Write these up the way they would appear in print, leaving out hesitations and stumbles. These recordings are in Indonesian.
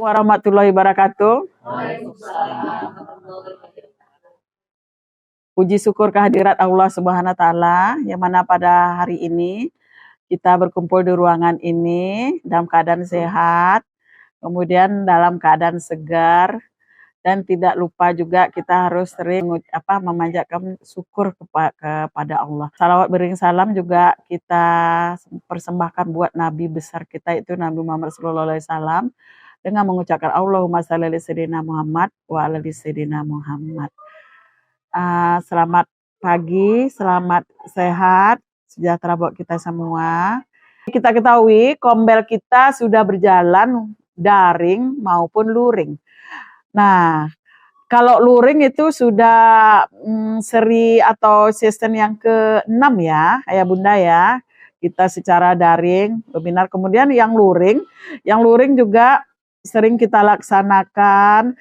Warahmatullahi wabarakatuh. Puji syukur kehadirat Allah Subhanahu wa taala yang mana pada hari ini kita berkumpul di ruangan ini dalam keadaan sehat, kemudian dalam keadaan segar, dan tidak lupa juga kita harus sering memanjatkan syukur kepada Allah. Salawat beriring salam juga kita persembahkan buat Nabi besar kita itu Nabi Muhammad SAW dengan mengucapkan Allahumma shalli ala sayyidina Muhammad wa ala sayyidina Muhammad. Selamat pagi, selamat sehat, sejahtera buat kita semua. Kita ketahui Kombel kita sudah berjalan daring maupun luring. Nah, kalau luring itu sudah seri atau season yang ke-6 ya, Ayah Bunda ya. Kita secara daring, webinar. Kemudian yang luring juga sering kita laksanakan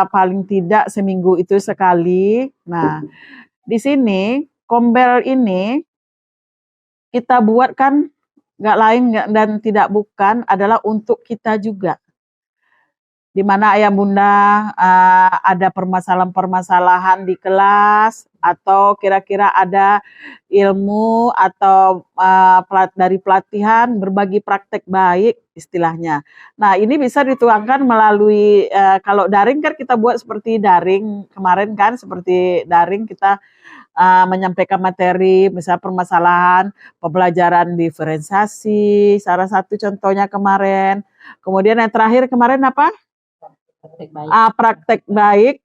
paling tidak seminggu itu sekali. Nah, di sini Kombel ini kita buat kan nggak lain dan tidak bukan adalah untuk kita juga. Di mana Ayah Bunda ada permasalahan-permasalahan di kelas atau kira-kira ada ilmu atau dari pelatihan berbagi praktek baik istilahnya. Nah, ini bisa dituangkan melalui kalau daring kan kita buat seperti daring kemarin kan, seperti daring kita menyampaikan materi misalnya permasalahan pembelajaran diferensiasi, salah satu contohnya kemarin. Kemudian yang terakhir kemarin apa? Praktek baik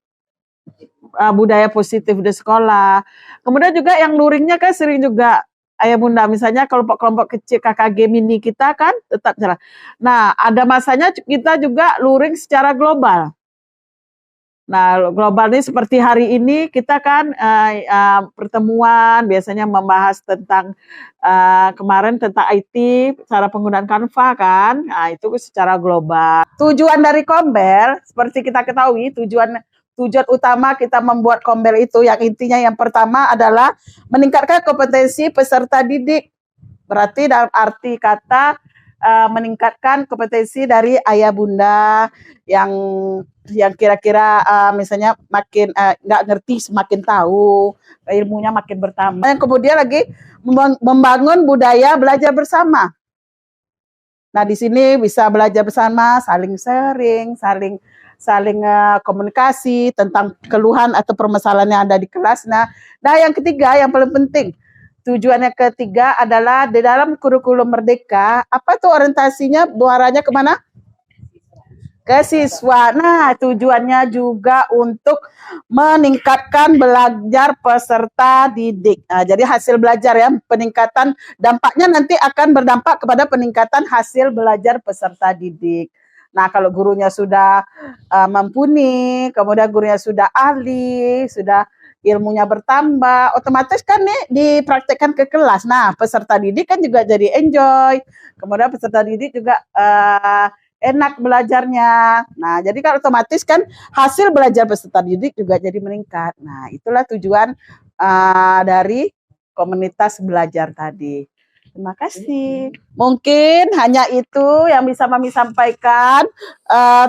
budaya positif di sekolah. Kemudian juga yang luringnya kan sering juga Ayah Bunda, misalnya kelompok-kelompok kecil KKG mini kita kan tetap jalan. Nah, ada masanya kita juga luring secara global. Nah, global ini seperti hari ini kita kan pertemuan biasanya membahas tentang kemarin tentang IT, cara penggunaan Canva kan. Nah, itu secara global. Tujuan dari Kombel seperti kita ketahui, tujuan utama kita membuat Kombel itu yang intinya yang pertama adalah meningkatkan kompetensi peserta didik. Berarti dalam arti kata meningkatkan kompetensi dari Ayah Bunda yang kira-kira misalnya makin nggak ngerti semakin tahu, ilmunya makin bertambah. Yang kemudian lagi membangun budaya belajar bersama. Nah, di sini bisa belajar bersama, saling sharing, saling komunikasi tentang keluhan atau permasalahan yang ada di kelas. Nah, yang ketiga yang paling penting, tujuan yang ketiga adalah di dalam kurikulum Merdeka, apa tuh orientasinya, muaranya kemana? Ke siswa. Nah, tujuannya juga untuk meningkatkan belajar peserta didik. Nah, jadi hasil belajar ya, peningkatan dampaknya nanti akan berdampak kepada peningkatan hasil belajar peserta didik. Nah, kalau gurunya sudah mumpuni, kemudian gurunya sudah ahli, sudah ilmunya bertambah, otomatis kan nih dipraktekkan ke kelas. Nah, peserta didik kan juga jadi enjoy. Kemudian peserta didik juga enak belajarnya. Nah, jadi kan otomatis kan hasil belajar peserta didik juga jadi meningkat. Nah, itulah tujuan dari komunitas belajar tadi. Terima kasih. Mungkin hanya itu yang bisa kami sampaikan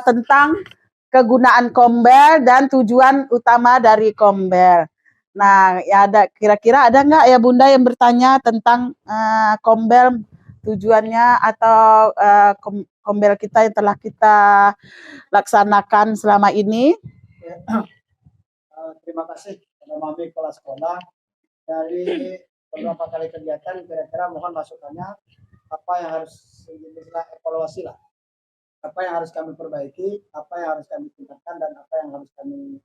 tentang kegunaan Kombel dan tujuan utama dari Kombel. Nah, ya kira-kira ada nggak ya Bunda yang bertanya tentang Kombel, tujuannya atau Kombel kita yang telah kita laksanakan selama ini? Terima kasih kepada Mami Kepala Sekolah dari beberapa kali kegiatan. Kira-kira mohon masukannya apa yang harus kita evaluasi lah, apa yang harus kami perbaiki, apa yang harus kami tingkatkan, dan apa yang harus kami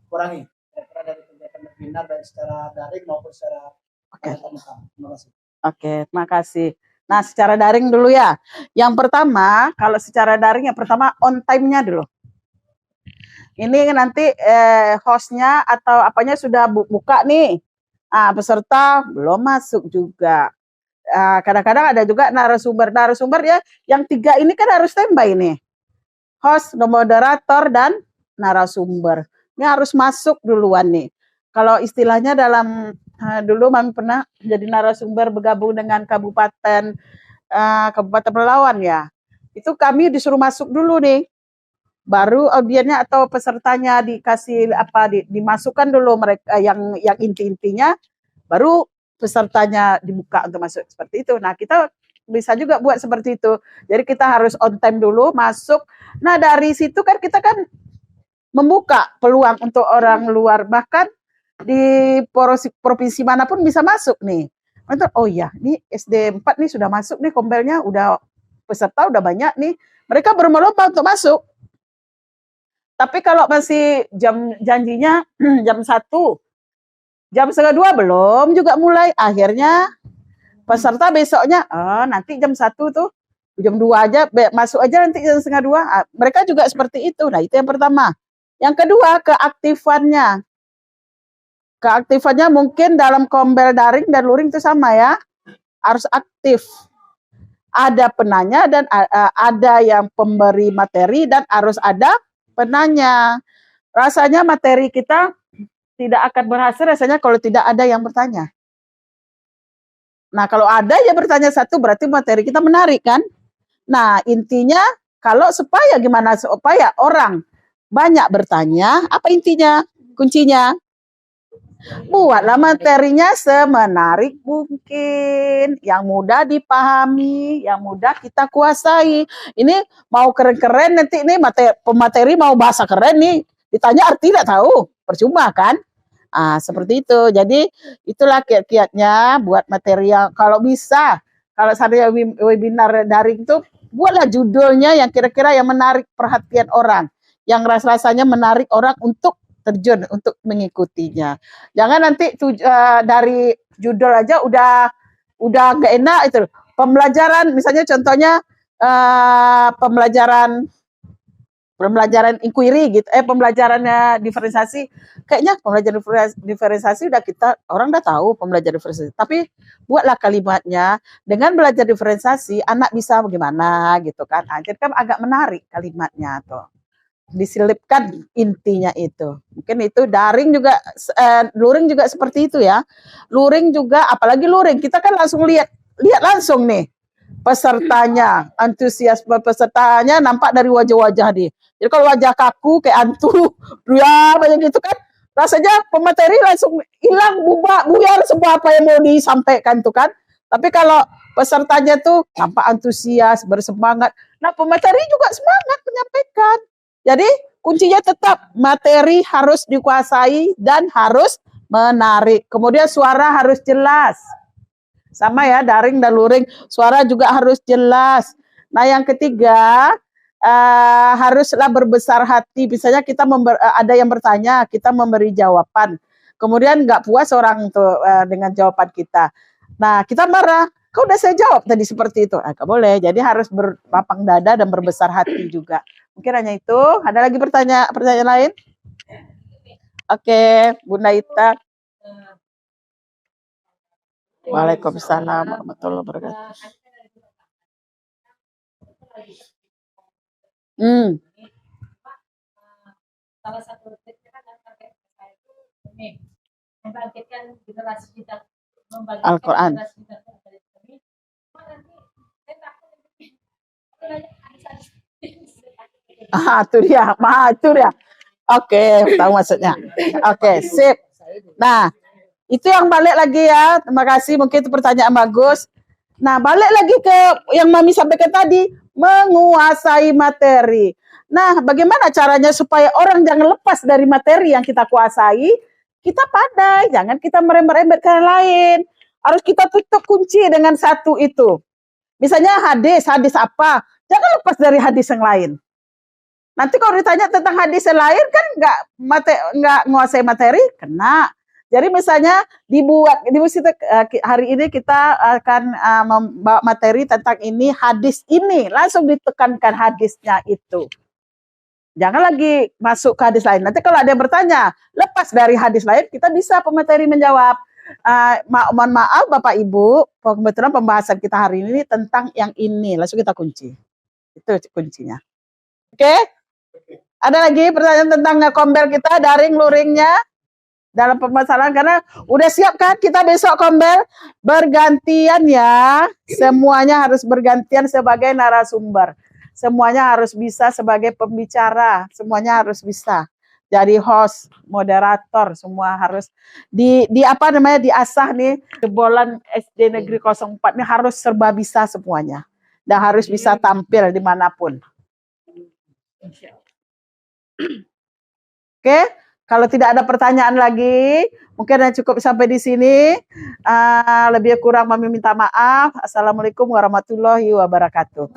kurangi kira-kira dari kegiatan webinar baik secara daring maupun secara tatap muka. Terima kasih. Oke, terima kasih. Nah, secara daring dulu ya. Yang pertama, kalau secara daring yang pertama on time-nya dulu. Ini nanti hostnya atau apanya sudah buka nih. Peserta belum masuk juga. Kadang-kadang ada juga narasumber ya. Yang 3 ini kan harus standby nih. Host, moderator, dan narasumber. Ini harus masuk duluan nih. Kalau istilahnya dalam dulu Mami pernah jadi narasumber bergabung dengan Kabupaten Pelalawan ya. itu kami disuruh masuk dulu nih. Baru audiennya atau pesertanya dikasih dimasukkan dulu mereka yang inti-intinya, baru pesertanya dibuka untuk masuk seperti itu. Nah, kita bisa juga buat seperti itu. Jadi kita harus on time dulu masuk. Nah, dari situ kan kita kan membuka peluang untuk orang luar, bahkan di provinsi manapun bisa masuk nih. Oh iya, ini SD 4 nih sudah masuk nih kombelnya, udah peserta udah banyak nih. Mereka berlomba-lomba untuk masuk. Tapi kalau masih janjinya jam 1, jam setengah 2 belum juga mulai. Akhirnya peserta besoknya, nanti jam 1 tuh, jam 2 aja, masuk aja nanti jam setengah 2. Mereka juga seperti itu. Nah, itu yang pertama. Yang kedua, keaktifannya. Keaktifannya mungkin dalam kombel daring dan luring itu sama ya. Harus aktif. Ada penanya dan ada yang pemberi materi dan harus ada penanya. Rasanya materi kita tidak akan berhasil rasanya kalau tidak ada yang bertanya. Nah, kalau ada yang bertanya satu berarti materi kita menarik kan? Nah, intinya kalau gimana supaya orang banyak bertanya, apa intinya? Kuncinya buatlah materinya semenarik mungkin, yang mudah dipahami, yang mudah kita kuasai. Ini mau keren-keren nanti ini pemateri mau bahasa keren nih, ditanya arti tidak tahu, percuma kan? Seperti itu. Jadi itulah kiat-kiatnya buat materi yang kalau bisa, kalau saya webinar daring itu buatlah judulnya yang kira-kira yang menarik perhatian orang, yang rasanya menarik orang untuk terjun untuk mengikutinya. Jangan nanti dari judul aja udah nggak enak itu. Pembelajaran misalnya contohnya pembelajaran inquiry gitu, pembelajarannya diferensiasi. Kayaknya pembelajaran diferensiasi orang udah tahu pembelajaran diferensiasi. Tapi buatlah kalimatnya dengan belajar diferensiasi anak bisa bagaimana gitu kan. Jadi kan agak menarik kalimatnya tuh. Diselipkan intinya itu. Mungkin itu daring juga, luring juga seperti itu ya. Luring juga, apalagi luring, kita kan langsung lihat langsung nih pesertanya, antusiasme pesertanya nampak dari wajah-wajah dia. Jadi kalau wajah kaku kayak antu, ya banyak gitu kan, rasanya pemateri langsung hilang, buyar semua apa yang mau disampaikan tuh kan. Tapi kalau pesertanya tuh nampak antusias, bersemangat, nah pemateri juga semangat menyampaikan. Jadi kuncinya tetap materi harus dikuasai dan harus menarik. Kemudian suara harus jelas. Sama ya, daring dan luring, suara juga harus jelas. Nah, yang ketiga, haruslah berbesar hati. Misalnya kita ada yang bertanya, kita memberi jawaban. Kemudian nggak puas orang tuh dengan jawaban kita. Nah, kita marah. Kau udah saya jawab tadi seperti itu. Nggak boleh. Jadi harus berlapang dada dan berbesar hati juga. Mungkin hanya itu. Ada lagi pertanyaan lain? Oke, Bunda Ita. Waalaikumsalam warahmatullahi wabarakatuh. Salah satu tips kan target saya itu ini membangkitkan generasi kita, Al-Quran. Nanti saya takut itu dia. Oke, tahu maksudnya. Oke, sip. Nah, itu yang balik lagi ya. Terima kasih, mungkin itu pertanyaan bagus. Nah, balik lagi ke yang Mami sampaikan tadi, menguasai materi. Nah, bagaimana caranya supaya orang jangan lepas dari materi yang kita kuasai? Kita pandai, jangan kita merembet-rembet ke yang lain. Harus kita tutup kunci dengan satu itu. Misalnya hadis apa? Jangan lepas dari hadis yang lain. Nanti kalau ditanya tentang hadis yang lain kan nggak menguasai materi, kena. Jadi misalnya hari ini kita akan membawa materi tentang ini, hadis ini, langsung ditekankan hadisnya itu. Jangan lagi masuk ke hadis lain. Nanti kalau ada yang bertanya, lepas dari hadis lain, kita bisa pemateri menjawab. Mohon maaf Bapak Ibu, kebetulan pembahasan kita hari ini tentang yang ini, langsung kita kunci. Itu kuncinya. Oke? Ada lagi pertanyaan tentang kombel kita, daring luringnya? Dalam pemasaran, karena udah siap kan kita besok kombel bergantian ya, semuanya harus bergantian sebagai narasumber. semuanya harus bisa sebagai pembicara, semuanya harus bisa. Jadi host, moderator, semua harus di apa namanya diasah nih. Jebolan SD Negeri 04 ini harus serba bisa semuanya. Dan harus bisa tampil dimanapun. Oke, kalau tidak ada pertanyaan lagi, mungkin cukup sampai di sini. Lebih kurang kami minta maaf. Assalamualaikum warahmatullahi wabarakatuh.